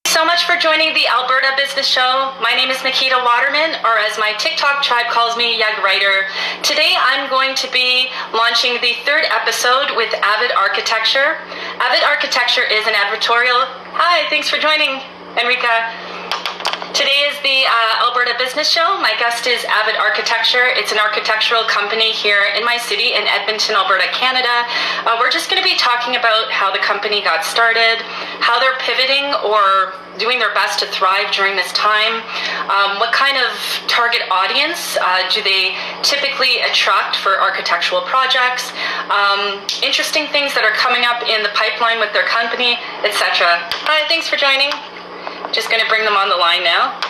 So much for joining the Alberta Business Show. My name is Nikita Waterman, or as my TikTok tribe calls me, Yag Writer. Today I'm going to be launching the third episode with Avid Architecture. Avid Architecture is an advertorial. Hi, thanks for joining, Enrica. Today is the Alberta Business Show. My guest is Avid Architecture. It's an architectural company here in my city in Edmonton, Alberta, Canada. We're just going to be talking about how the company got started, how they're pivoting or doing their best to thrive during this time, what kind of target audience do they typically attract for architectural projects, interesting things that are coming up in the pipeline with their company, etc. Hi, thanks for joining. Just going to bring them on the line now.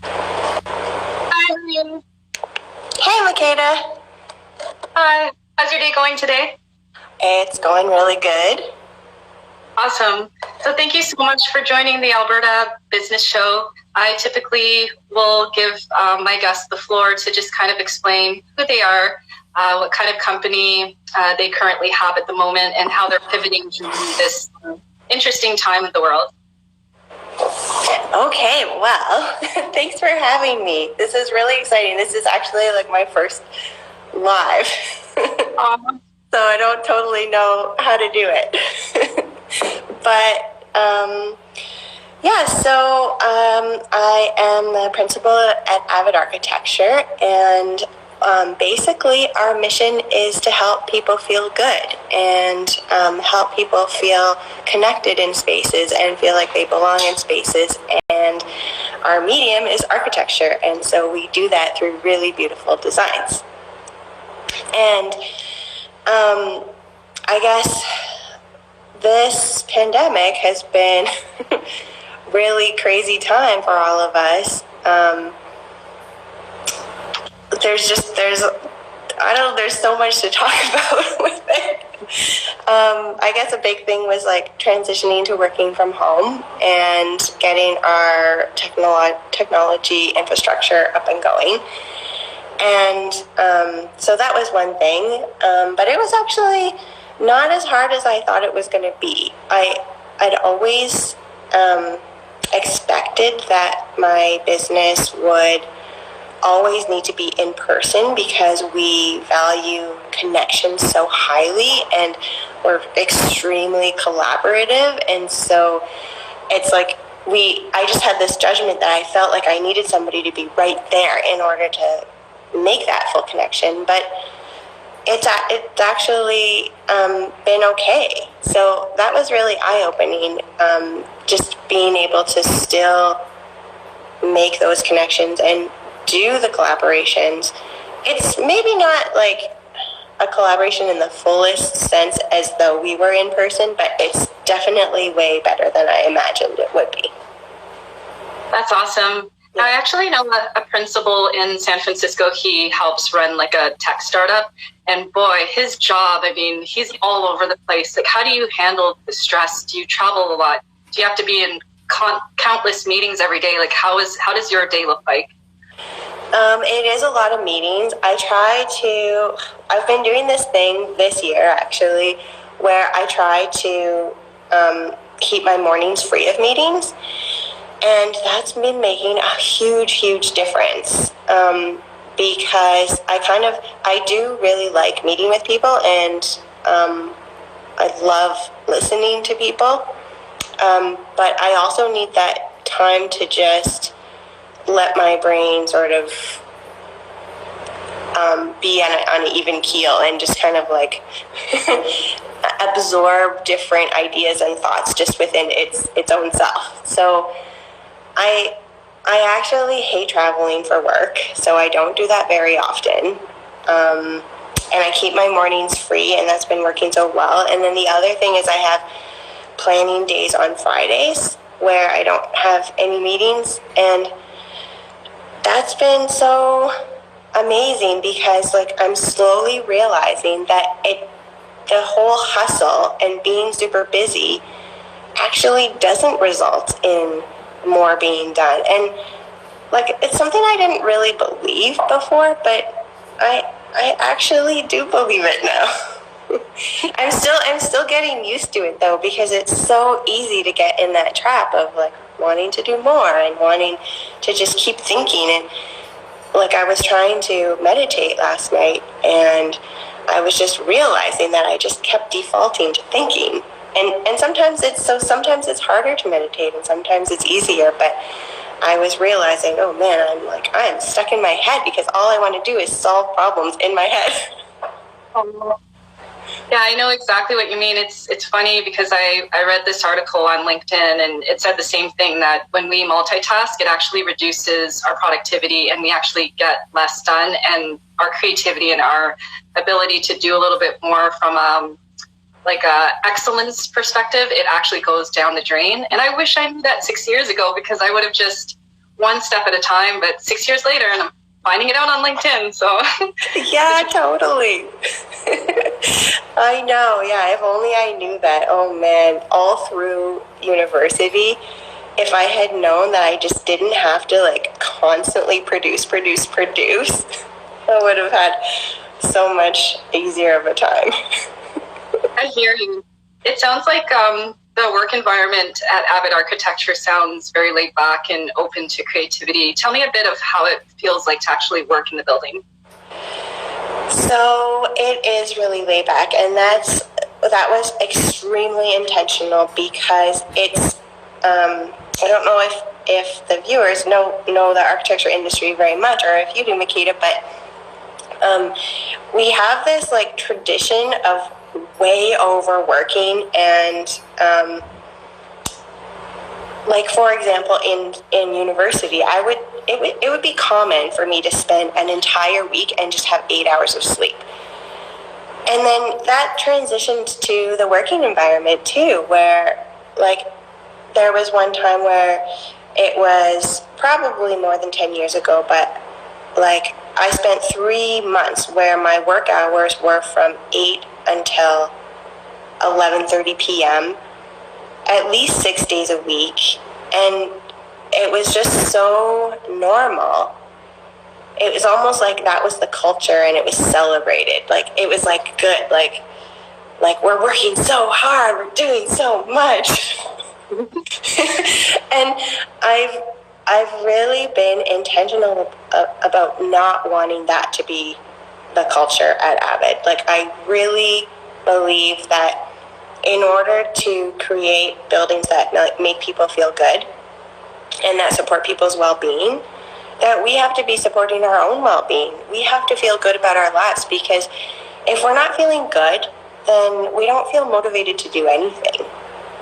Hi, Lynn. Hey, Makeda. Hi. How's your day going today? It's going really good. Awesome. So thank you so much for joining the Alberta Business Show. I typically will give my guests the floor to just kind of explain who they are, what kind of company they currently have at the moment, and how they're pivoting during this interesting time in the world. Okay, well, thanks for having me. This is really exciting. This is actually like my first live. So I don't totally know how to do it. But I am the principal at Avid Architecture, and basically our mission is to help people feel good and help people feel connected in spaces and feel like they belong in spaces. And our medium is architecture, and so we do that through really beautiful designs. And I guess this pandemic has been really crazy time for all of us. There's so much to talk about with it. I guess a big thing was like transitioning to working from home and getting our technology infrastructure up and going. And so that was one thing, but it was actually not as hard as I thought it was going to be. I'd always expected that my business would always need to be in person because we value connection so highly and we're extremely collaborative. And so it's like I just had this judgment that I felt like I needed somebody to be right there in order to make that full connection. But it's actually been okay. So that was really eye-opening, just being able to still make those connections and do the collaborations. It's maybe not like a collaboration in the fullest sense as though we were in person, but it's definitely way better than I imagined it would be. That's awesome. I actually know a principal in San Francisco. He helps run like a tech startup, and boy, his job, I mean, he's all over the place. Like, how do you handle the stress? Do you travel a lot? Do you have to be in countless meetings every day? Like, how does your day look like? It is a lot of meetings. I've been doing this thing this year actually, where I try to keep my mornings free of meetings. And that's been making a huge, huge difference because I do really like meeting with people, and I love listening to people. But I also need that time to just let my brain sort of be on an even keel and just kind of like absorb different ideas and thoughts just within its own self. So I actually hate traveling for work, so I don't do that very often. And I keep my mornings free, and that's been working so well. And then the other thing is I have planning days on Fridays where I don't have any meetings, and that's been so amazing because like I'm slowly realizing that the whole hustle and being super busy actually doesn't result in more being done. And like, it's something I didn't really believe before, but I actually do believe it now. I'm still getting used to it though, because it's so easy to get in that trap of like wanting to do more and wanting to just keep thinking. And like, I was trying to meditate last night, and I was just realizing that I just kept defaulting to thinking. And sometimes it's harder to meditate, and sometimes it's easier, but I was realizing, oh man, I'm stuck in my head because all I want to do is solve problems in my head. Yeah, I know exactly what you mean. It's funny because I read this article on LinkedIn, and it said the same thing, that when we multitask, it actually reduces our productivity and we actually get less done, and our creativity and our ability to do a little bit more from like a excellence perspective, it actually goes down the drain. And I wish I knew that 6 years ago, because I would have just one step at a time, but 6 years later, and I'm finding it out on LinkedIn, so. Yeah, totally. I know, yeah, if only I knew that. Oh man, all through university, if I had known that I just didn't have to like constantly produce, I would have had so much easier of a time. I hear you. It sounds like the work environment at Avid Architecture sounds very laid back and open to creativity. Tell me a bit of how it feels like to actually work in the building. So it is really laid back, and that was extremely intentional, because it's I don't know if the viewers know the architecture industry very much, or if you do, Makita, but we have this like tradition of way overworking, and like, for example, in university, it would be common for me to spend an entire week and just have 8 hours of sleep. And then that transitioned to the working environment too, where like there was one time where it was probably more than 10 years ago, but like I spent 3 months where my work hours were from 8 until 11:30 p.m. at least 6 days a week, and it was just so normal. It was almost like that was the culture, and it was celebrated. Like, it was like good, like we're working so hard, we're doing so much. And I've really been intentional about not wanting that to be the culture at Avid. Like, I really believe that in order to create buildings that make people feel good and that support people's well-being, that we have to be supporting our own well-being. We have to feel good about our lives, because if we're not feeling good, then we don't feel motivated to do anything.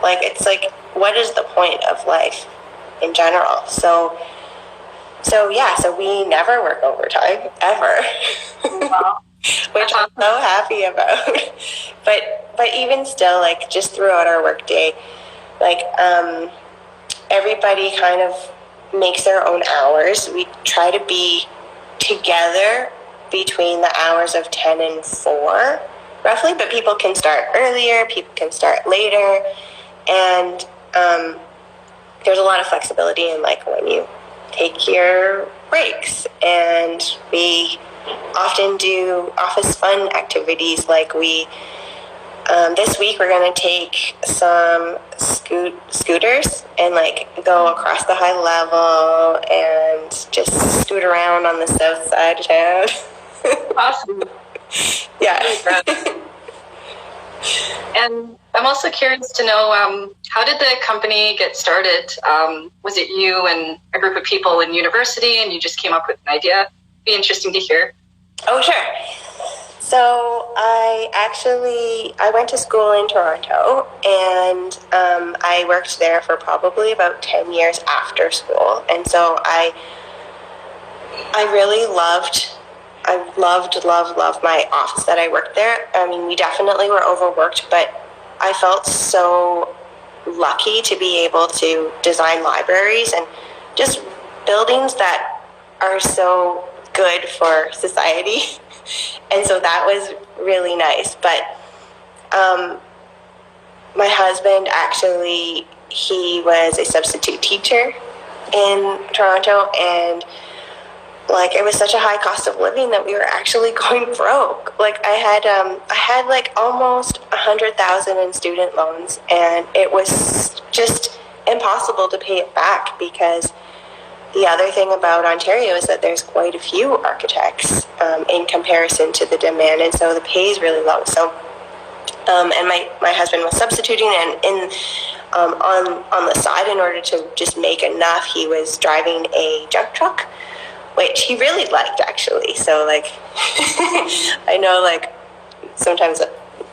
Like, it's like, what is the point of life in general? So we never work overtime, ever. Wow. Which I'm so happy about. But even still, like, just throughout our workday, like, everybody kind of makes their own hours. We try to be together between the hours of 10 and 4, roughly, but people can start earlier, people can start later, and there's a lot of flexibility in, like, when you take your breaks, and we often do office fun activities. Like, we this week we're going to take some scooters and like go across the high level and just scoot around on the south side of town. Awesome. Yeah. And I'm also curious to know, how did the company get started? Was it you and a group of people in university, and you just came up with an idea? It'd be interesting to hear. Oh, sure. So I went to school in Toronto, and I worked there for probably about 10 years after school. And so I really loved my office that I worked there. I mean, we definitely were overworked, but I felt so lucky to be able to design libraries and just buildings that are so good for society. And so that was really nice. But my husband, actually, he was a substitute teacher in Toronto, and like it was such a high cost of living that we were actually going broke. Like I had like almost 100,000 in student loans, and it was just impossible to pay it back, because the other thing about Ontario is that there's quite a few architects in comparison to the demand, and so the pay is really low. So and my husband was substituting, and on the side, in order to just make enough, he was driving a junk truck, which he really liked, actually. So like I know like sometimes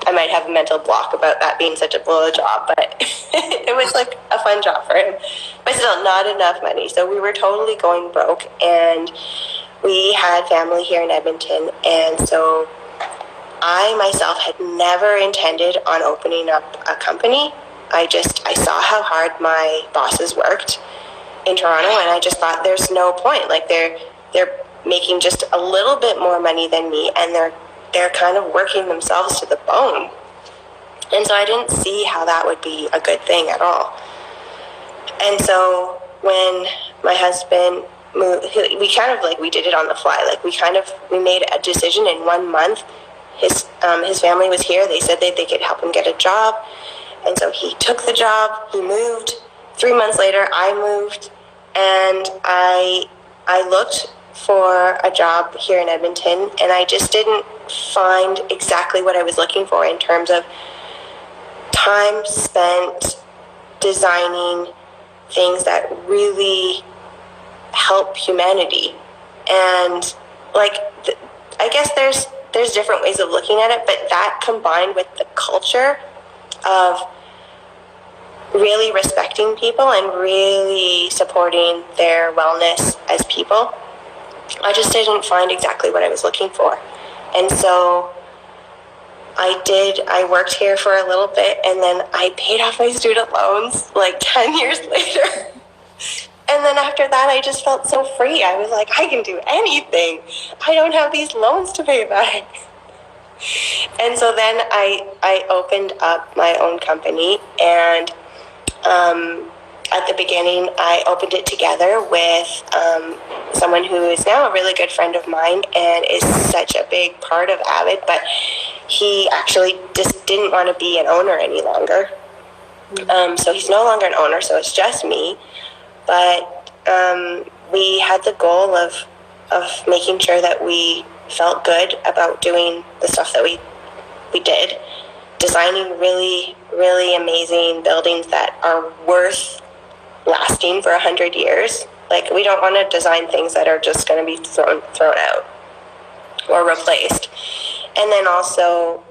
I might have a mental block about that being such a blow job, but it was like a fun job for him, but still not enough money. So we were totally going broke, and we had family here in Edmonton, and so I myself had never intended on opening up a company. I saw how hard my bosses worked in Toronto, and I just thought there's no point. Like they're making just a little bit more money than me, and they're kind of working themselves to the bone. And so I didn't see how that would be a good thing at all. And so when my husband moved, we did it on the fly. Like we made a decision in 1 month. His family was here. They said that they could help him get a job. And so he took the job, he moved. 3 months later, I moved, and I looked for a job here in Edmonton, and I just didn't find exactly what I was looking for in terms of time spent designing things that really help humanity. And like, I guess there's different ways of looking at it, but that combined with the culture of really respecting people and really supporting their wellness as people, I just didn't find exactly what I was looking for. And so I worked here for a little bit, and then I paid off my student loans like 10 years later. And then after that, I just felt so free. I was like, I can do anything. I don't have these loans to pay back. And so then I opened up my own company, and at the beginning, I opened it together with someone who is now a really good friend of mine and is such a big part of Avid, but he actually just didn't want to be an owner any longer. So he's no longer an owner, so it's just me. But we had the goal of making sure that we felt good about doing the stuff that we did, designing really, really amazing buildings that are worth lasting for 100 years. Like, we don't want to design things that are just going to be thrown out or replaced. And then also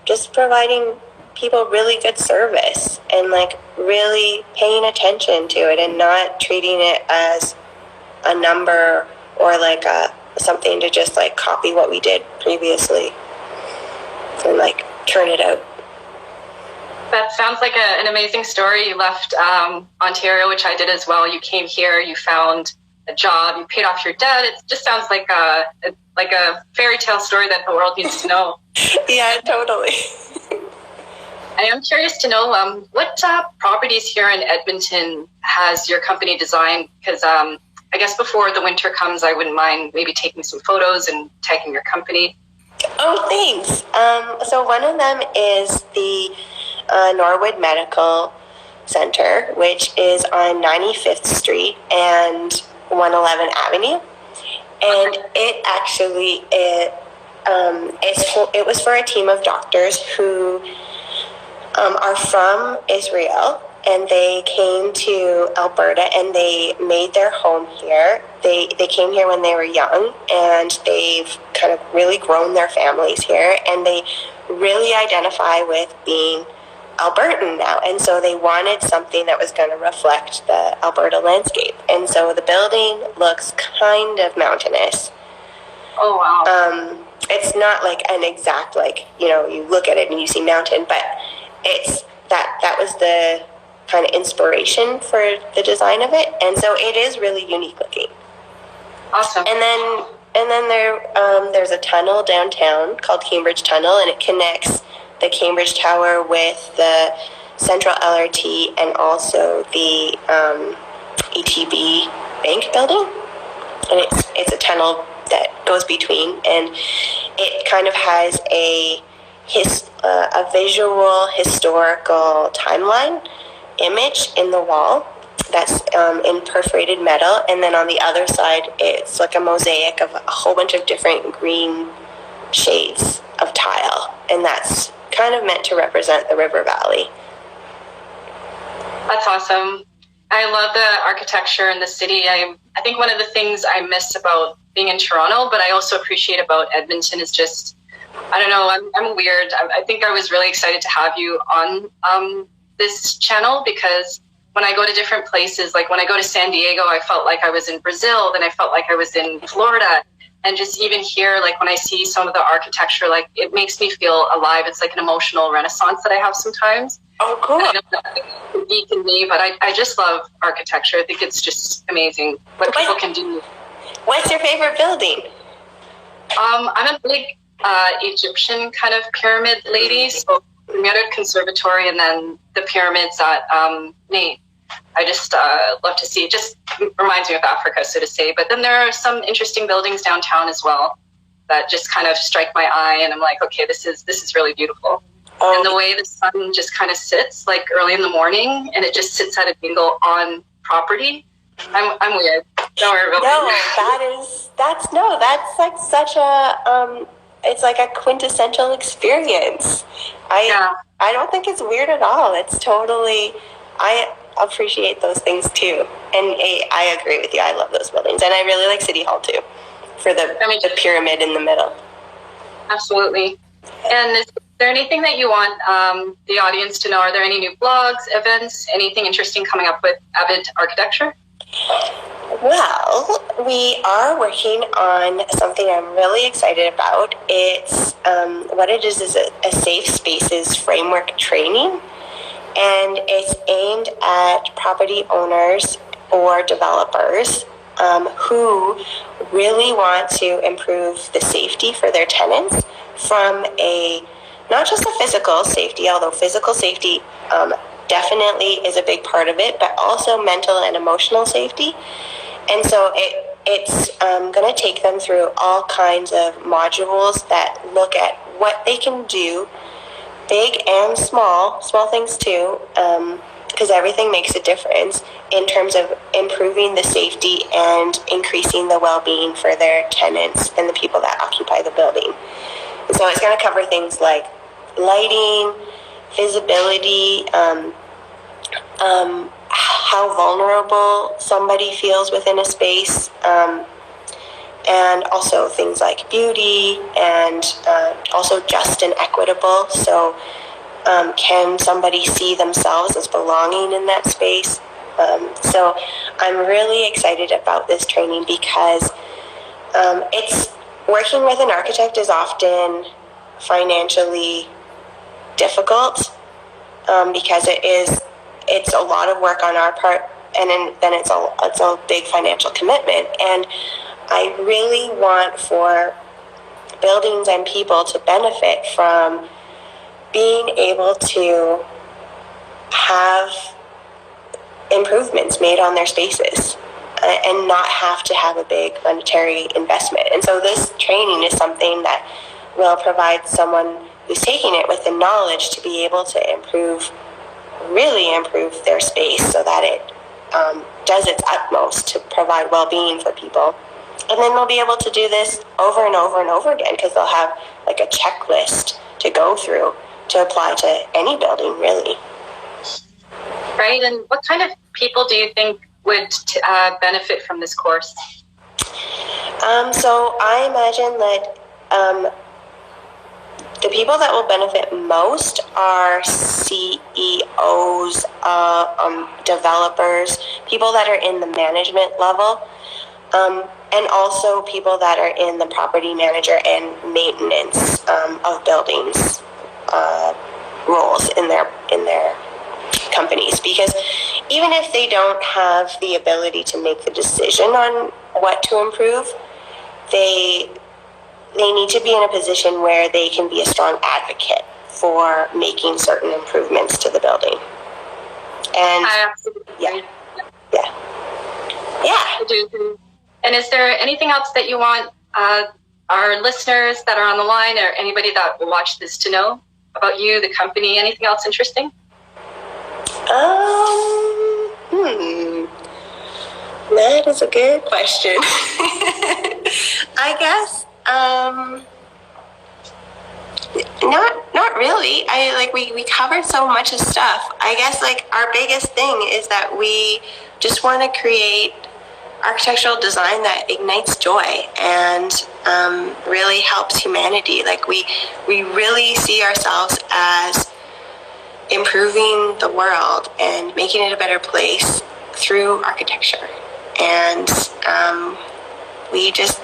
just providing people really good service and like really paying attention to it and not treating it as a number or like something to just like copy what we did previously and like turn it out. That sounds like an amazing story. You left Ontario, which I did as well. You came here, you found a job, you paid off your debt. It just sounds like a fairy tale story that the world needs to know. Yeah, totally. I am curious to know what properties here in Edmonton has your company designed? Because I guess before the winter comes, I wouldn't mind maybe taking some photos and tagging your company. Oh, thanks. So one of them is the Norwood Medical Center, which is on 95th Street and 111 Avenue. And it actually, it was for a team of doctors who are from Israel, and they came to Alberta and they made their home here. They came here when they were young, and they've kind of really grown their families here, and they really identify with being Albertan now. And so they wanted something that was going to reflect the Alberta landscape. And so the building looks kind of mountainous. Oh, wow. It's not like an exact, like, you know, you look at it and you see mountain, but it's that was the kind of inspiration for the design of it, and so it is really unique looking. Awesome. And then there's a tunnel downtown called Cambridge Tunnel, and it connects the Cambridge Tower with the Central LRT and also the ATB bank building, and it's a tunnel that goes between, and it kind of has a visual historical timeline image in the wall that's in perforated metal, and then on the other side it's like a mosaic of a whole bunch of different green shades of tile, and that's kind of meant to represent the river valley. That's awesome. I love the architecture in the city. I think one of the things I miss about being in Toronto, but I also appreciate about Edmonton, is just, I don't know, I'm weird. I think I was really excited to have you on this channel, because when I go to different places, like when I go to San Diego, I felt like I was in Brazil, then I felt like I was in Florida. And just even here, like when I see some of the architecture, like it makes me feel alive. It's like an emotional renaissance that I have sometimes. Oh, cool. I know that's the geek in me, but I just love architecture. I think it's just amazing what people can do. What's your favorite building? I'm a big Egyptian kind of pyramid lady. So we had a conservatory, and then the pyramids at Nate. I just love to see. It just reminds me of Africa, so to say. But then there are some interesting buildings downtown as well that just kind of strike my eye, and I'm like, okay, this is really beautiful. And the way the sun just kind of sits, like early in the morning, and it just sits at an angle on property. I'm weird. Don't worry about me. That's like such a it's like a quintessential experience. I don't think it's weird at all. It's totally, I appreciate those things too. And I agree with you. I love those buildings. And I really like City Hall too, for the pyramid in the middle. Absolutely. And is there anything that you want the audience to know? Are there any new blogs, events, anything interesting coming up with Avid Architecture? Well, we are working on something I'm really excited about. It's what it is a safe spaces framework training, and it's aimed at property owners or developers who really want to improve the safety for their tenants from not just a physical safety, although physical safety definitely is a big part of it, but also mental and emotional safety. And so it's going to take them through all kinds of modules that look at what they can do, big and small things too, because everything makes a difference in terms of improving the safety and increasing the well-being for their tenants and the people that occupy the building. And so it's going to cover things like lighting, visibility, how vulnerable somebody feels within a space, and also things like beauty, and also just and equitable. So can somebody see themselves as belonging in that space? So I'm really excited about this training because it's working with an architect is often financially difficult because it's a lot of work on our part, and then it's a big financial commitment. And I really want for buildings and people to benefit from being able to have improvements made on their spaces and not have to have a big monetary investment. And so this training is something that will provide someone who's taking it with the knowledge to be able to really improve their space so that it does its utmost to provide well-being for people. And then they'll be able to do this over and over and over again because they'll have like a checklist to go through to apply to any building, really. Right, and what kind of people do you think would benefit from this course? So I imagine that the people that will benefit most are CEOs, developers, people that are in the management level, and also people that are in the property manager and maintenance of buildings roles in their companies. Because even if they don't have the ability to make the decision on what to improve, they need to be in a position where they can be a strong advocate for making certain improvements to the building. And I absolutely agree. Yeah. Yeah. I do. And is there anything else that you want our listeners that are on the line or anybody that will watch this to know about you, the company? Anything else interesting? That is a good question. I guess, not really. We covered so much of stuff. I guess our biggest thing is that we just want to create architectural design that ignites joy and really helps humanity. We really see ourselves as improving the world and making it a better place through architecture. And we just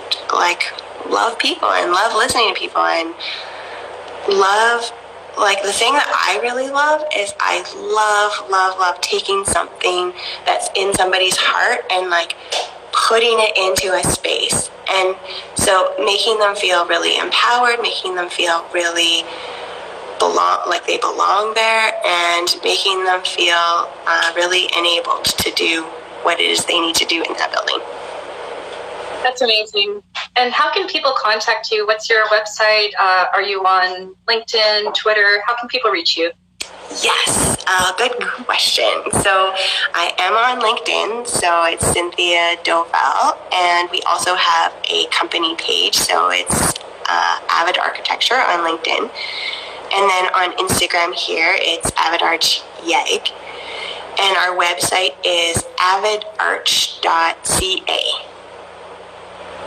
love people and love listening to people and love the thing that I really love is I love taking something that's in somebody's heart and putting it into a space. And so making them feel really empowered, making them feel really they belong there, and making them feel really enabled to do what it is they need to do in that building. That's amazing. And how can people contact you? What's your website? Are you on LinkedIn, Twitter? How can people reach you? Yes, good question. So I am on LinkedIn, so it's Cynthia Dovell, and we also have a company page, so it's Avid Architecture on LinkedIn. And then on Instagram here, it's Avid Arch YAG. And our website is avidarch.ca.